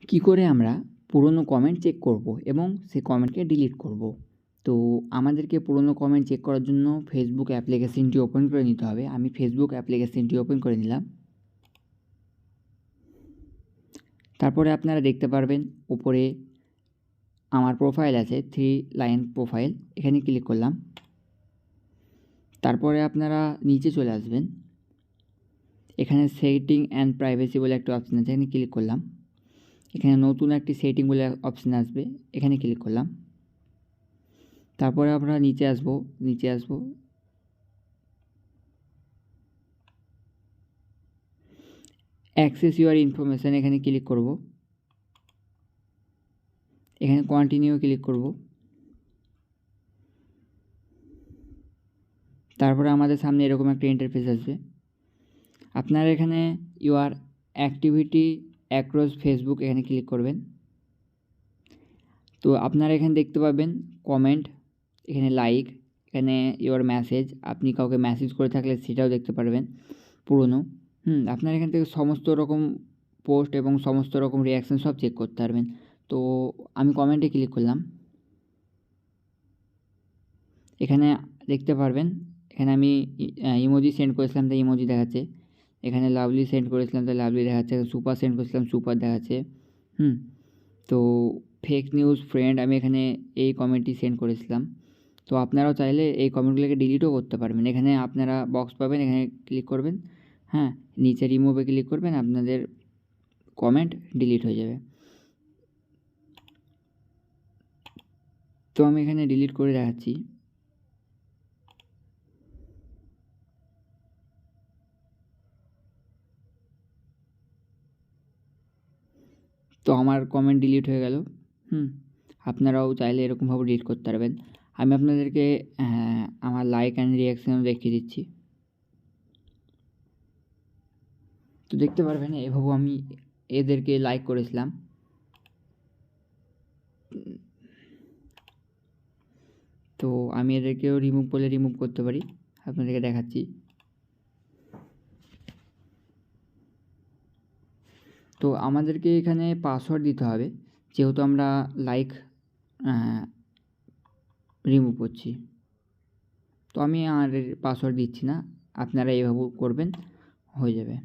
কি করে আমরা পুরনো কমেন্ট চেক করব এবং সেই কমেন্টকে ডিলিট করব। তো আমাদেরকে পুরনো কমেন্ট চেক করার জন্য ফেসবুক অ্যাপ্লিকেশনটি ওপেন করে নিতে হবে। আমি ফেসবুক অ্যাপ্লিকেশনটি ওপেন করে নিলাম। তারপরে আপনারা দেখতে পারবেন উপরে আমার প্রোফাইল আছে, 3 লাইন প্রোফাইল, এখানে ক্লিক করলাম। তারপরে আপনারা নিচে চলে আসবেন, এখানে সেটিং অ্যান্ড প্রাইভেসি বলে একটা অপশান আছে, এখানে ক্লিক করলাম। এখানে নতুন একটি সেটিং বলে অপশান আসবে, এখানে ক্লিক করলাম। তারপরে আমরা নিচে আসব, অ্যাক্সেস ইউর ইনফরমেশান, এখানে ক্লিক করব। এখানে কন্টিনিউ ক্লিক করব। তারপরে আমাদের সামনে এরকম একটা ইন্টারফেস আসবে। আপনারা এখানে ইউর অ্যাক্টিভিটি অ্যাক্রস ফেসবুক, এখানে ক্লিক করবেন। তো আপনারা এখানে দেখতে পাবেন কমেন্ট, এখানে লাইক, এখানে ইউর মেসেজ, আপনি কাউকে মেসেজ করে থাকলে সেটাও দেখতে পারবেন পুরনো। আপনারা এখান থেকে সমস্ত রকম পোস্ট এবং সমস্ত রকম রিয়াকশান সব চেক করতে পারবেন। তো আমি কমেন্টে ক্লিক করলাম। এখানে দেখতে পারবেন, এখানে আমি ইমোজি সেন্ড করেছিলাম তাই ইমোজি দেখাচ্ছে, এখানে লাভলি সেন্ড করেছিলাম তাই লাভলি দেখাচ্ছে, সুপার সেন্ড করেছিলাম সুপার দেখাচ্ছে। তো ফেক নিউজ ফ্রেন্ড, আমি এখানে এই কমেন্টটি সেন্ড করেছিলাম। তো আপনারাও চাইলে এই কমেন্টগুলোকে ডিলিটও করতে পারবেন। এখানে আপনারা বক্স পাবেন, এখানে ক্লিক করবেন, নিচে রিমুভে ক্লিক করবেন, আপনাদের কমেন্ট ডিলিট হয়ে যাবে। তো আমি এখানে ডিলিট করে দেখাচ্ছি। তো আমার কমেন্ট ডিলিট হয়ে গেল। আপনারাও চাইলে এরকমভাবে ডিলিট করতে পারবেন। আমি আপনাদেরকে আমার লাইক অ্যান্ড রিয়াকশানও দেখিয়ে দিচ্ছি। তো দেখতে পারবেন এভাবে আমি এদেরকে লাইক করেছিলাম। তো আমি এদেরকেও রিমুভ করলে রিমুভ করতে পারি, আপনাদেরকে দেখাচ্ছি। তো আমাদেরকে এখানে পাসওয়ার্ড দিতে হবে, যেহেতু আমরা লাইক রিমুভ করছি। তো আমি আর পাসওয়ার্ড দিচ্ছি না, আপনারা এভাবে করবেন, হয়ে যাবে।